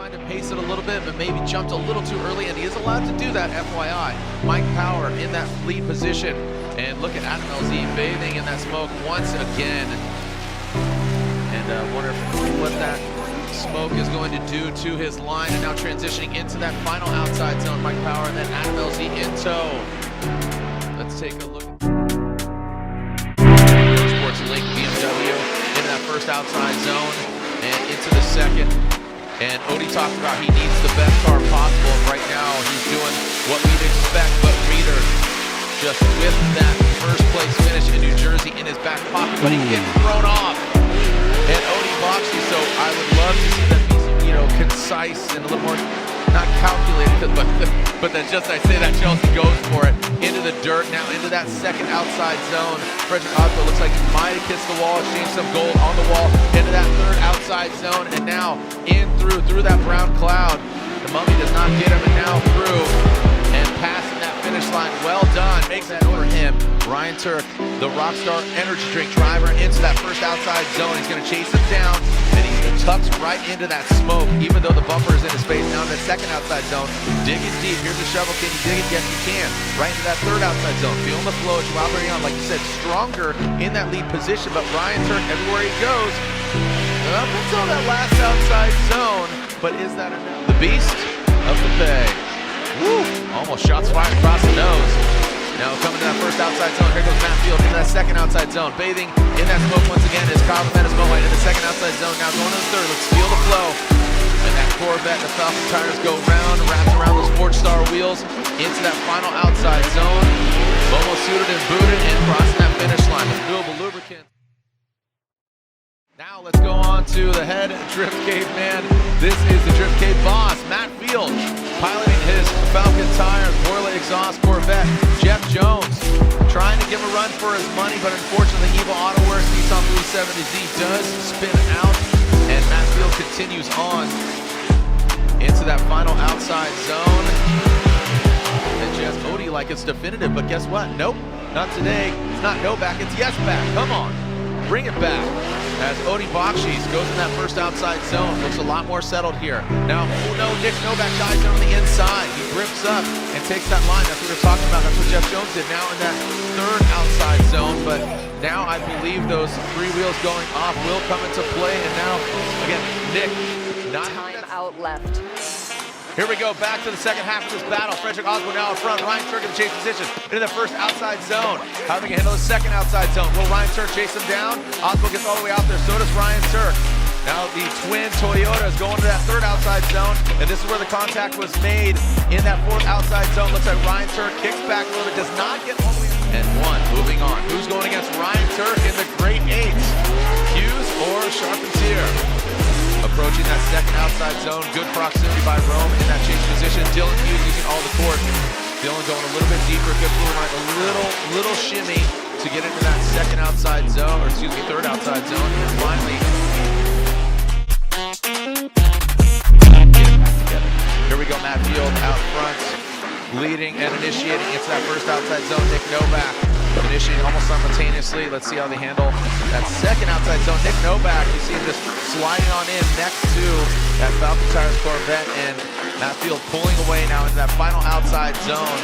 Trying to pace it a little bit, but maybe jumped a little too early, and he is allowed to do that, FYI. Mike Power in that lead position. And look at Adam LZ bathing in that smoke once again. And wonder what that smoke is going to do to his line. And now transitioning into that final outside zone. Mike Power and then Adam LZ in tow. Let's take a look. Sports Link BMW into that first outside zone and into the second. And Odie talked about he needs the best car possible. And right now he's doing what we'd expect, but Reeder just with that first place finish in New Jersey in his back pocket, but he gets thrown off. And Odie Bakshi, so I would love to see them be, concise and a little more, not calculated, but then just I say that Chelsea goes for it into the dirt, now into that second outside zone. Frederick Oswald looks like he might have kissed the wall, exchanged some gold on the wall, into that third outside zone, and now in through that brown cloud. The Mummy does not get him, and now through and passing that finish line. Well done, makes that over him. Ryan Turk, the Rockstar Energy Drink driver, into that first outside zone. He's going to chase him down, and he tucks right into that smoke, even though the bumper is in his face. Now in the second outside zone, digging deep. Here's a shovel. Can you dig it? Yes, you can. Right into that third outside zone. Feeling the flow. Joao Barrion, like you said, stronger in that lead position, but Ryan Turk, everywhere he goes, up until that last outside zone. But is that enough? The beast of the Bay. Woo! Almost shots fired across the nose. Now coming to that first outside zone, here goes Matt Field into that second outside zone. Bathing in that smoke once again is Kyle Menes Moa in the second outside zone. Now going to the third, let's feel the flow. And that Corvette, the Falcon tires go round, wraps around those Sports Star wheels into that final outside zone. Almost suited and booted and crossing that finish line with renewable lubricant. Now let's go on to the head Drift Caveman. This is the Drift Cave boss, Matt Field, piloting his Falcon tires, Borla exhaust Corvette. Jeff Jones trying to give a run for his money, but unfortunately Evo Auto Works Nissan 370Z does spin out, and Matt Field continues on into that final outside zone. And Jess Odie like it's definitive, but guess what? Nope, not today. It's not no back, it's yes back. Come on, bring it back. As Odie Bakshi goes in that first outside zone, looks a lot more settled here. Now, Nick Novak dives on the inside. He grips up and takes that line. That's what we're talking about. That's what Jeff Jones did now in that third outside zone. But now I believe those three wheels going off will come into play. And now, again, Nick, not time out left. Here we go, back to the second half of this battle. Frederick Oswald now up front. Ryan Turk in the chase position into the first outside zone. How they can handle the second outside zone? Will Ryan Turk chase him down? Oswald gets all the way out there, so does Ryan Turk. Now the twin Toyotas going to that third outside zone, and this is where the contact was made in that fourth outside zone. Looks like Ryan Turk kicks back a little bit, does not get all the way. And one, moving on. Who's going against Ryan Turk in the Great Eights? Hughes or Charpentier? Approaching that second outside zone, good proximity by Rome in that change position. Dylan Hughes using all the torque. Dylan going a little bit deeper, good fluid line, a little shimmy to get into that second outside zone, or excuse me, third outside zone. And finally, get it back together. Here we go, Matt Field out front, leading and initiating into that first outside zone. Nick Novak initiating almost simultaneously. Let's see how they handle that second outside zone. Nick Novak, you see him just sliding on in next to that Falcon Tires Corvette, and Matt Field pulling away now into that final outside zone.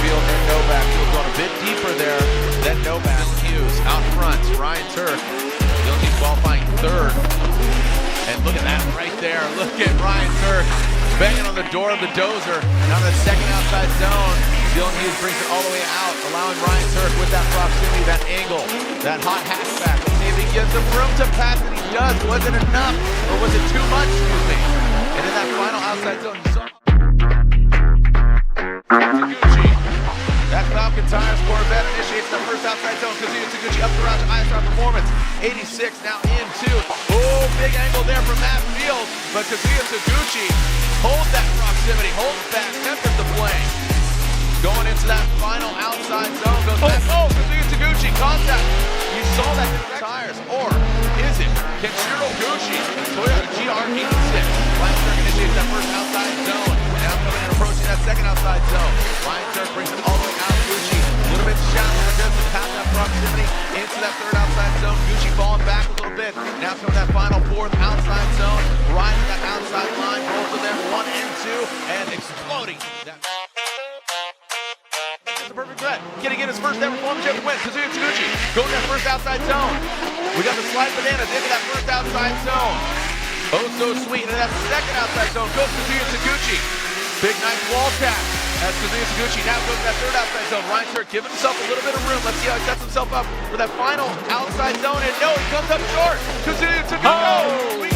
Field and Novak. Field going a bit deeper there than Novak. Hughes out front. Ryan Turk. Dylan Hughes qualifying third. And look at that right there. Look at Ryan Turk banging on the door of the dozer. Now the second outside zone. Dylan Hughes brings it all the way out, allowing Ryan Turk with that proximity, that angle, that hot hatchback. Let's see if he gives him room to pass, and he does. Was it enough, or was it too much? Excuse me. And in that final outside zone, Taguchi. That Falcon Tires Corvette initiates the first outside zone. Kazuya Taguchi up the route to ISR Performance. 86 now into. Oh, big angle there from Matt Field, but Kazuya Taguchi holds that proximity, holds back, tempers the flame. Going into that final outside zone, goes back. Oh, Kazuya Taguchi, contact. You saw that in the tires, or is it Kenshiro Gucci, Toyota GR86? Ryan Turk initiates that first outside zone. Now coming and approaching that second outside zone. Ryan Turk brings it all the way out. Gucci, a little bit shallow, but doesn't have that proximity into that third outside zone. Gucci falling back a little bit. Now coming that final fourth outside zone. Ryan that outside the win. Kazuya Taguchi going to that first outside zone. We got the slide bananas into that first outside zone. Oh, so sweet. And that second outside zone goes Kazuya Taguchi. Big nice wall tap. As Kazuya Taguchi now goes to that third outside zone. Ryan Sherrick giving himself a little bit of room. Let's see how he sets himself up for that final outside zone. And no, he comes up short. Kazuya Taguchi. Oh,